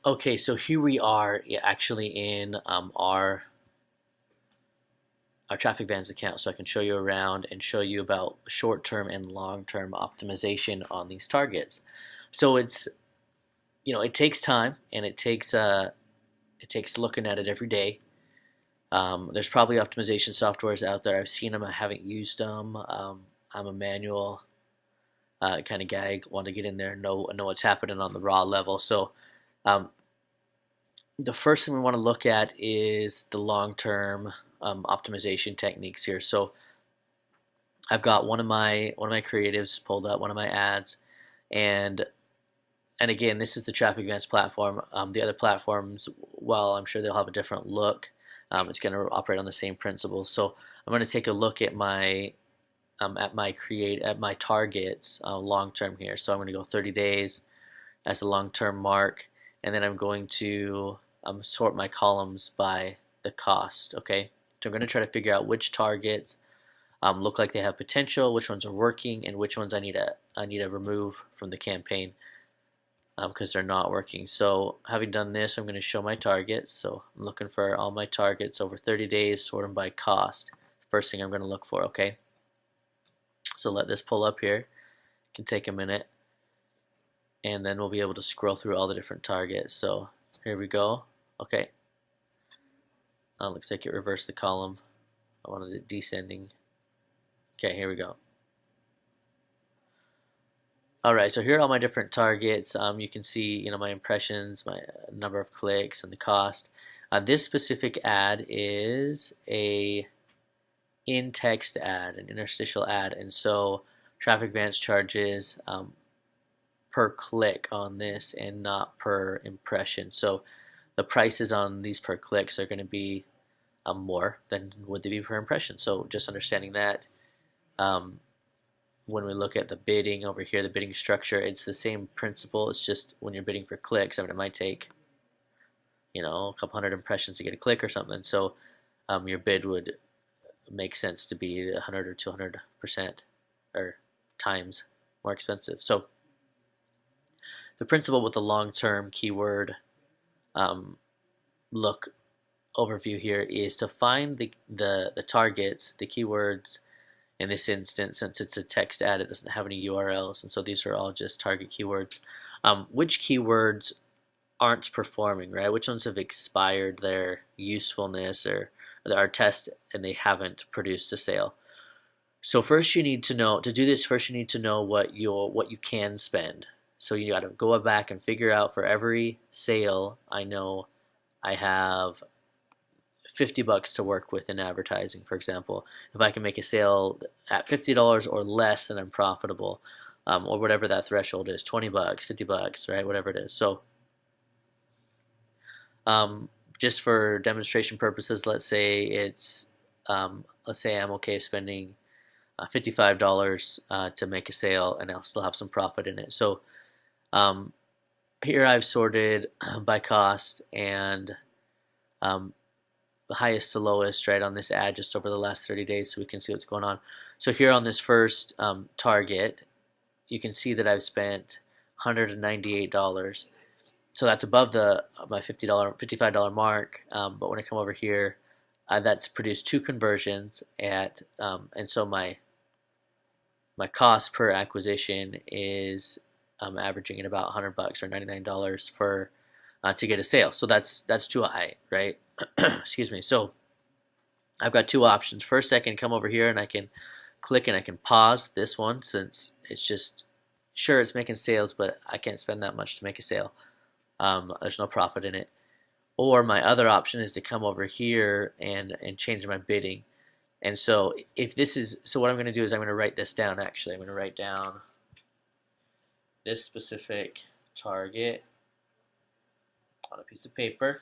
Okay, so here we are actually in our traffic bands account, so I can show you around and show you about short-term and long-term optimization on these targets. So it's it takes time and it takes looking at it every day. There's probably optimization softwares out there. I've seen them. I haven't used them. I'm a manual kind of guy. Want to get in there and know what's happening on the raw level. So um, the first thing we want to look at is the long-term optimization techniques here. So I've got one of my creatives pulled up, one of my ads, and and again, this is the Traffic Advance platform. The other platforms, well, I'm sure they'll have a different look. It's going to operate on the same principles. So I'm going to take a look at my targets long term here. So I'm going to go 30 days as a long term mark, and then I'm going to sort my columns by the cost. Okay, so I'm going to try to figure out which targets look like they have potential, which ones are working, and which ones I need to remove from the campaign because they're not working. So having done this, I'm going to show my targets. So I'm looking for all my targets over 30 days, sort them by cost. First thing I'm going to look for, okay? So let this pull up here. It can take a minute, and then we'll be able to scroll through all the different targets. So here we go. Okay. Looks like it reversed the column. I wanted it descending. Okay, here we go. All right, so here are all my different targets. You can see, my impressions, my number of clicks, and the cost. This specific ad is a in-text ad, an interstitial ad, and so Traffic Advance charges per click on this and not per impression. So the prices on these per clicks are going to be more than would they be per impression. So just understanding that. When we look at the bidding over here, the bidding structure, it's the same principle. It's just when you're bidding for clicks, it might take, a couple hundred impressions to get a click or something. So your bid would make sense to be 100 or 200% or times more expensive. So the principle with the long-term keyword look overview here is to find the targets, the keywords. In this instance, since it's a text ad, it doesn't have any URLs, and so these are all just target keywords. Which keywords aren't performing, right? Which ones have expired their usefulness or our test and they haven't produced a sale? So first you need to know, to do this, first you need to know what you can spend. So you got to go back and figure out for every sale I know I have $50 to work with in advertising, for example. If I can make a sale at $50 or less, then I'm profitable, or whatever that threshold is, $20, $50, right? Whatever it is. So, just for demonstration purposes, let's say I'm okay spending $55 to make a sale, and I'll still have some profit in it. So, here I've sorted by cost and the highest to lowest, right, on this ad just over the last 30 days so we can see what's going on. So here on this first target, you can see that I've spent $198. So that's above my $55 mark. But when I come over here, that's produced two conversions and so my cost per acquisition is averaging at about $100 or $99 for to get a sale. So that's too high, right? Excuse me. So I've got two options. First, I can come over here and I can click and I can pause this one since it's just, sure, it's making sales, but I can't spend that much to make a sale. There's no profit in it. Or my other option is to come over here and change my bidding. And so what I'm going to do is I'm going to write this down actually. I'm going to write down this specific target on a piece of paper.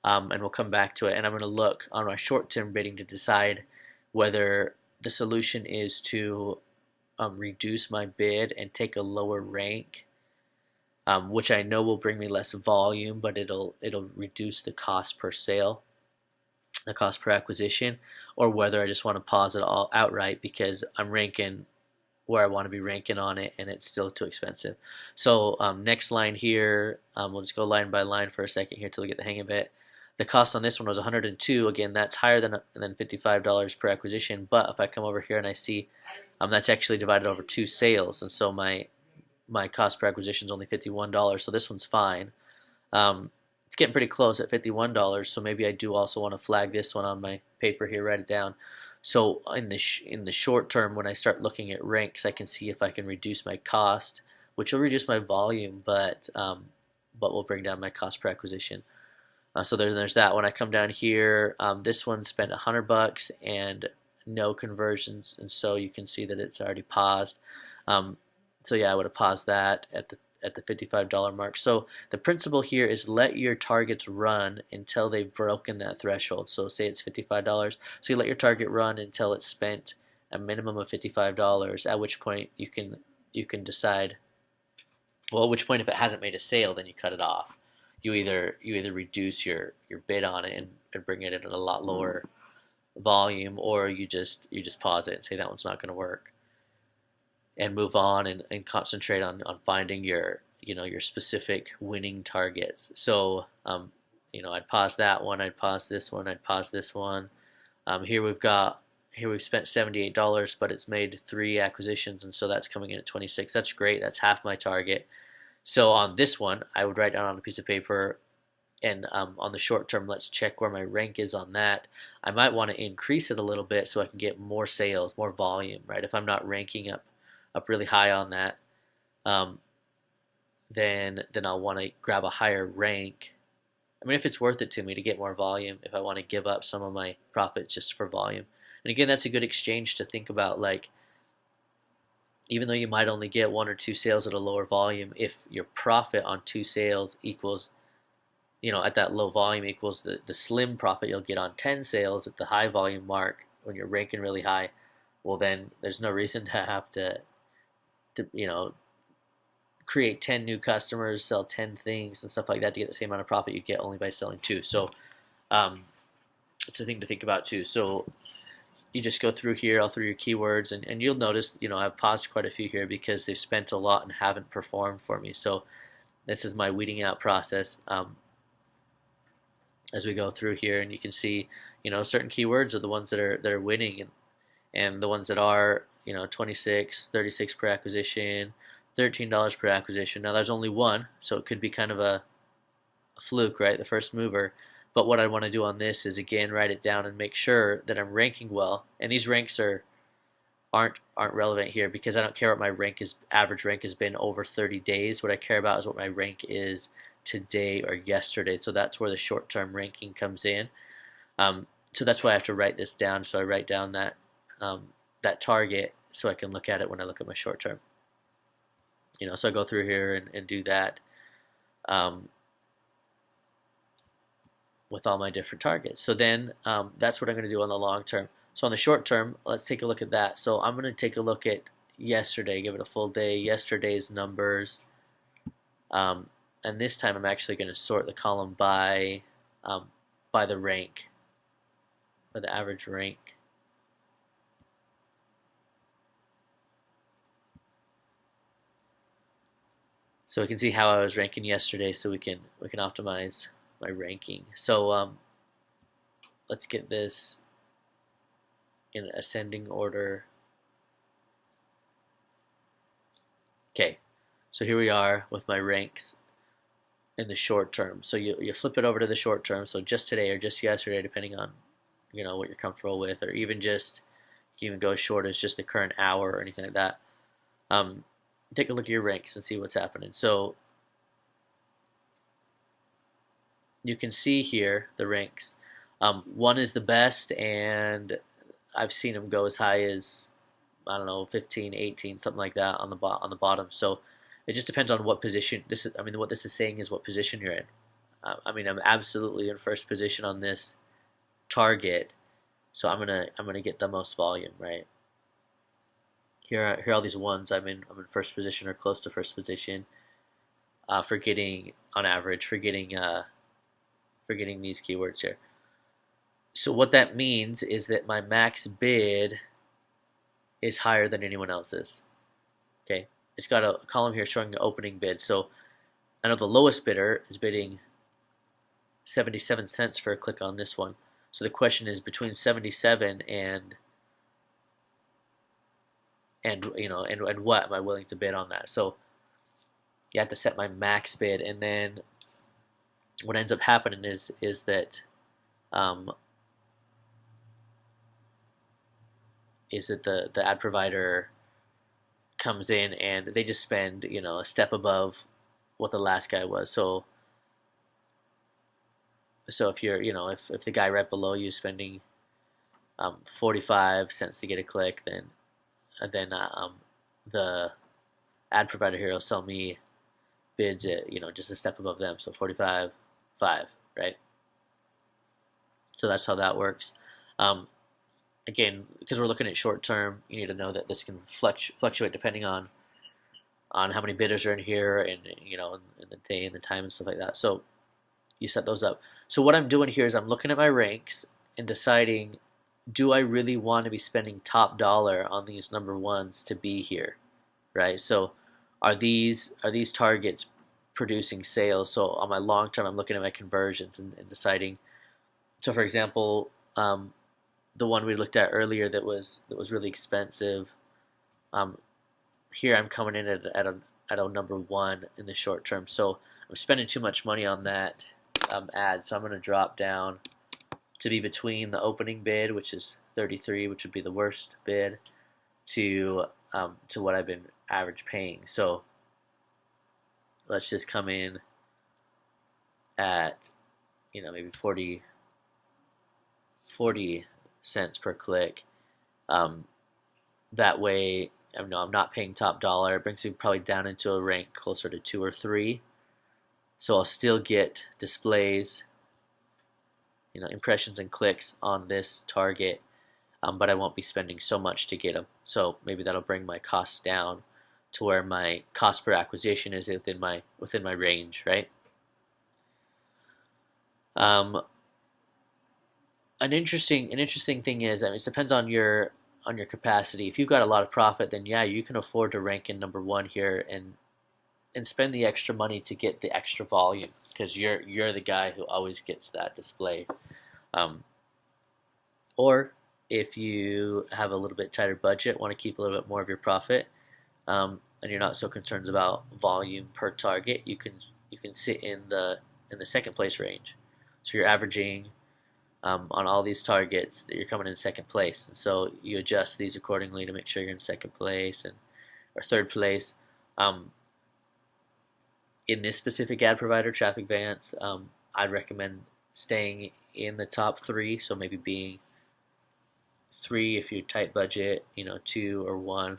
And we'll come back to it. And I'm going to look on my short-term bidding to decide whether the solution is to reduce my bid and take a lower rank, which I know will bring me less volume, but it'll reduce the cost per sale, the cost per acquisition, or whether I just want to pause it all outright because I'm ranking where I want to be ranking on it, and it's still too expensive. So next line here, we'll just go line by line for a second here till we get the hang of it. The cost on this one was 102. Again, that's higher than $55 per acquisition. But if I come over here and I see that's actually divided over two sales, and so my cost per acquisition is only $51. So this one's fine. It's getting pretty close at $51. So maybe I do also want to flag this one on my paper here, write it down. So in the short term, when I start looking at ranks, I can see if I can reduce my cost, which will reduce my volume, but will bring down my cost per acquisition. So there's that. When I come down here, this one spent $100 and no conversions, and so you can see that it's already paused. So yeah, I would have paused that at the $55 mark. So the principle here is let your targets run until they've broken that threshold. So say it's $55, so you let your target run until it's spent a minimum of $55. At which point you can decide. Well, at which point if it hasn't made a sale, then you cut it off. You either reduce your bid on it and bring it at a lot lower volume, or you just pause it and say that one's not going to work, and move on and concentrate on finding your your specific winning targets. So I'd pause that one, I'd pause this one, I'd pause this one. Here we've spent $78, but it's made 3 acquisitions, and so that's coming in at 26. That's great. That's half my target. So on this one, I would write down on a piece of paper, and on the short term, let's check where my rank is on that. I might want to increase it a little bit so I can get more sales, more volume, right? If I'm not ranking up really high on that, then I'll want to grab a higher rank. I mean, if it's worth it to me to get more volume, if I want to give up some of my profit just for volume. And again, that's a good exchange to think about. Like, even though you might only get 1 or 2 sales at a lower volume, if your profit on 2 sales equals, at that low volume equals the slim profit you'll get on 10 sales at the high volume mark when you're ranking really high, well, then there's no reason to have to create 10 new customers, sell 10 things and stuff like that to get the same amount of profit you'd get only by selling 2. So it's a thing to think about too. So you just go through here, all through your keywords, and you'll notice, I've paused quite a few here because they've spent a lot and haven't performed for me. So this is my weeding out process as we go through here, and you can see, certain keywords are the ones that are winning, and the ones that are, 26, 36 per acquisition, $13 per acquisition. Now there's only one, so it could be kind of a fluke, right? The first mover. But what I want to do on this is, again, write it down and make sure that I'm ranking well. And these ranks aren't relevant here because I don't care what my average rank has been over 30 days. What I care about is what my rank is today or yesterday. So that's where the short-term ranking comes in. So that's why I have to write this down. So I write down that target so I can look at it when I look at my short-term. So I go through here and do that. With all my different targets. So then that's what I'm going to do on the long term. So on the short term, let's take a look at that. So I'm going to take a look at yesterday, give it a full day, yesterday's numbers. And this time I'm actually going to sort the column by the rank, by the average rank. So we can see how I was ranking yesterday, so we can optimize my ranking. So let's get this in ascending order. Okay, so here we are with my ranks in the short term. So you flip it over to the short term, so just today or just yesterday, depending on what you're comfortable with, or even just, you can even go as short as just the current hour or anything like that. Take a look at your ranks and see what's happening. So you can see here the ranks. 1 is the best, and I've seen them go as high as, I don't know, 15, 18, something like that on the bottom. So it just depends on what position. What this is saying is what position you're in. I'm absolutely in first position on this target, so I'm gonna get the most volume, right? Here are all these ones. I'm in first position or close to first position for getting, on average, for getting these keywords here. So what that means is that my max bid is higher than anyone else's. Okay, it's got a column here showing the opening bid. So I know the lowest bidder is bidding 77 cents for a click on this one. So the question is between 77 and and what am I willing to bid on that? So you have to set my max bid, and then what ends up happening is that um, the ad provider comes in and they just spend a step above what the last guy was. So if you're if the guy right below you is spending 45 cents to get a click, then the ad provider here will sell me bids at just a step above them, so 45.5, right? So that's how that works. Um, Again, because we're looking at short term, you need to know that this can fluctuate depending on how many bidders are in here and and the day and the time and stuff like that. So you set those up. So what I'm doing here is I'm looking at my ranks and deciding, do I really want to be spending top dollar on these number ones to be here, right? So are these targets producing sales? So on my long term, I'm looking at my conversions and deciding. So for example, the one we looked at earlier that was really expensive. Um, Here I'm coming in at a number one in the short term, so I'm spending too much money on that ad. So I'm going to drop down to be between the opening bid, which is 33, which would be the worst bid, to what I've been average paying. So let's just come in at maybe 40 cents per click. Um, that way, I'm not paying top dollar. It brings me probably down into a rank closer to 2 or 3. So I'll still get displays, impressions and clicks on this target, but I won't be spending so much to get them. So maybe that'll bring my costs down to where my cost per acquisition is within my range, right? Um, an interesting thing is, I mean, it depends on your capacity. If you've got a lot of profit, then yeah, you can afford to rank in number one here and spend the extra money to get the extra volume because you're the guy who always gets that display. Um, or if you have a little bit tighter budget, want to keep a little bit more of your profit, and you're not so concerned about volume per target, you can sit in the second place range. So you're averaging on all these targets that you're coming in second place, and so you adjust these accordingly to make sure you're in second place and or third place. Um, in this specific ad provider, Traffic Vance, I'd recommend staying in the top three. So maybe being three if you're tight budget, two or one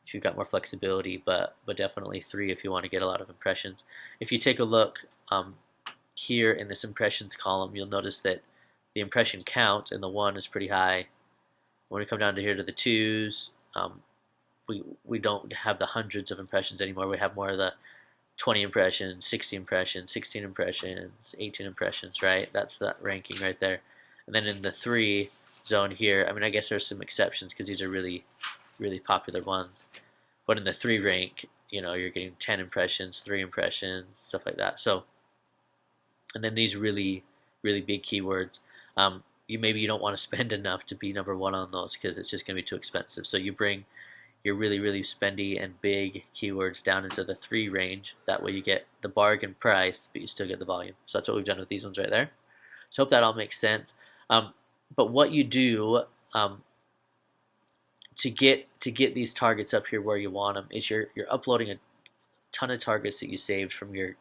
if you've got more flexibility, but definitely three if you want to get a lot of impressions. If you take a look here in this impressions column, you'll notice that the impression count in the one is pretty high. When we come down to here to the twos, we don't have the hundreds of impressions anymore. We have more of the 20 impressions, 60 impressions, 16 impressions, 18 impressions, right? That's that ranking right there. And then in the three zone here, I mean, I guess there's some exceptions because these are really, really popular ones. But in the three rank, you're getting 10 impressions, 3 impressions, stuff like that. So, and then these really, really big keywords, you don't want to spend enough to be number one on those because it's just going to be too expensive. So you bring your really, really spendy and big keywords down into the 3 range. That way you get the bargain price, but you still get the volume. So that's what we've done with these ones right there. So I hope that all makes sense. But what you do to get these targets up here where you want them is you're uploading a ton of targets that you saved from your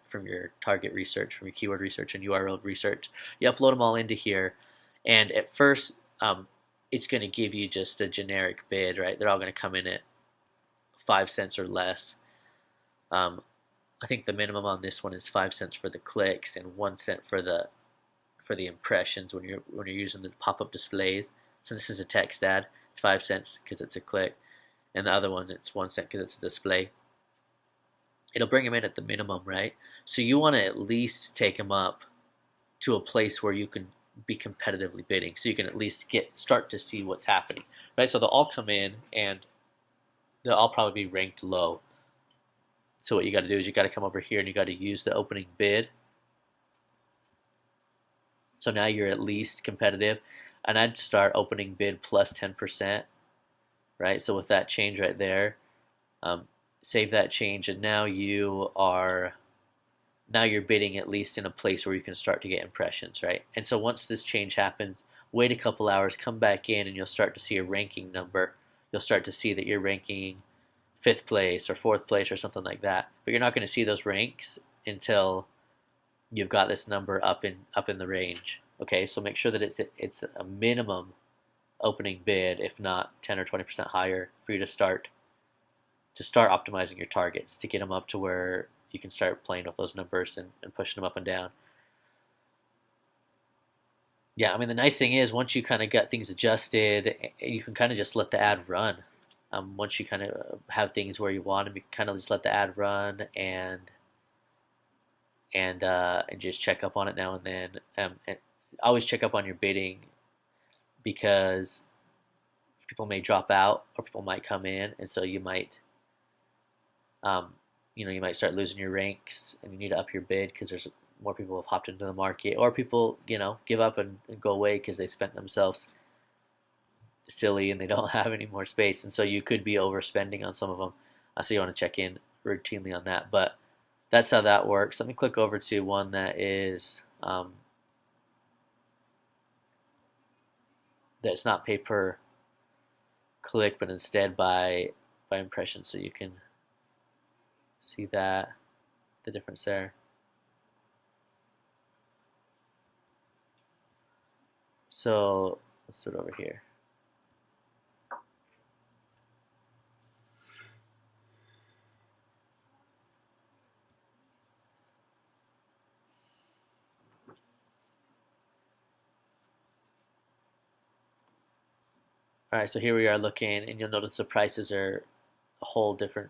target research, from your keyword research and URL research. You upload them all into here, and at first it's going to give you just a generic bid, right? They're all going to come in at 5 cents or less. I think the minimum on this one is 5 cents for the clicks and 1 cent for the impressions when you're using the pop-up displays. So this is a text ad. It's 5 cents because it's a click, and the other one it's 1 cent because it's a display. It'll bring them in at the minimum, right? So you want to at least take them up to a place where you can be competitively bidding, so you can at least start to see what's happening, right? So they'll all come in and they'll all probably be ranked low. So what you got to do is you got to come over here and you got to use the opening bid. So now you're at least competitive, and I'd start opening bid plus 10%, right? So with that change right there, save that change, and now you're bidding at least in a place where you can start to get impressions, right? And so once this change happens, wait a couple hours, come back in, and you'll start to see a ranking number. You'll start to see that you're ranking 5th place or 4th place or something like that. But you're not going to see those ranks until you've got this number up in the range. Okay, so make sure that it's a minimum opening bid, if not 10 or 20% higher, for you to start optimizing your targets to get them up to where you can start playing with those numbers and pushing them up and down. Yeah, I mean, the nice thing is once you kind of got things adjusted, you can kind of just let the ad run. Once you kind of have things where you want them, you can kind of just let the ad run and just check up on it now and then. And always check up on your bidding, because people may drop out or people might come in, and so um, you might start losing your ranks, and you need to up your bid because there's more people have hopped into the market, or people give up and go away because they spent themselves silly and they don't have any more space, and so you could be overspending on some of them. So you want to check in routinely on that, but that's how that works. Let me click over to one that is that's not pay per click, but instead by impression, so you can see the difference there. So let's do it over here. All right, so here we are looking, and you'll notice the prices are a whole different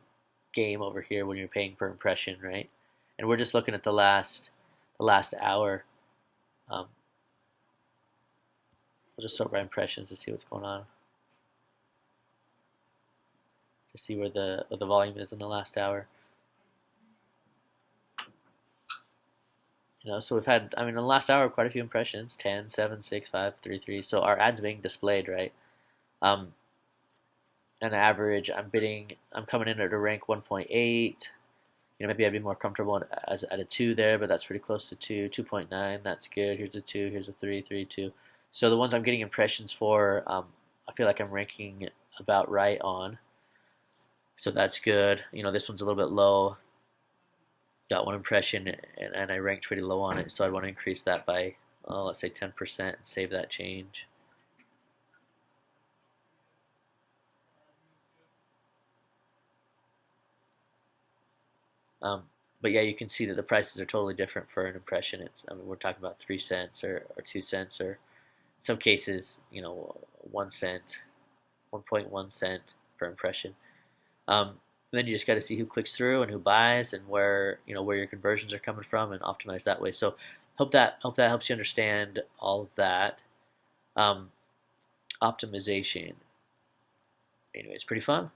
game over here when you're paying per impression, right? And we're just looking at the last hour. Um, we'll just sort by impressions to see what's going on, to see where the volume is in the last hour. So we've had, I mean, in the last hour, quite a few impressions: 10, 7, 6, 5, 3, 3. So our ads being displayed, right? Um, on average, I'm coming in at a rank 1.8. Maybe I'd be more comfortable at a 2 there, but that's pretty close to 2. 2.9, that's good. Here's a 2, here's a 3, 3, 2. So the ones I'm getting impressions for, I feel like I'm ranking about right on. So that's good. This one's a little bit low. Got one impression, and I ranked pretty low on it, so I'd want to increase that by, let's say 10% and save that change. But yeah, you can see that the prices are totally different for an impression. I mean, we're talking about 3 cents or 2 cents, or in some cases, 1 cent, 1.1 cent per impression. Then you just got to see who clicks through and who buys, and where your conversions are coming from, and optimize that way. So hope that helps you understand all of that. Optimization. Anyway, it's pretty fun.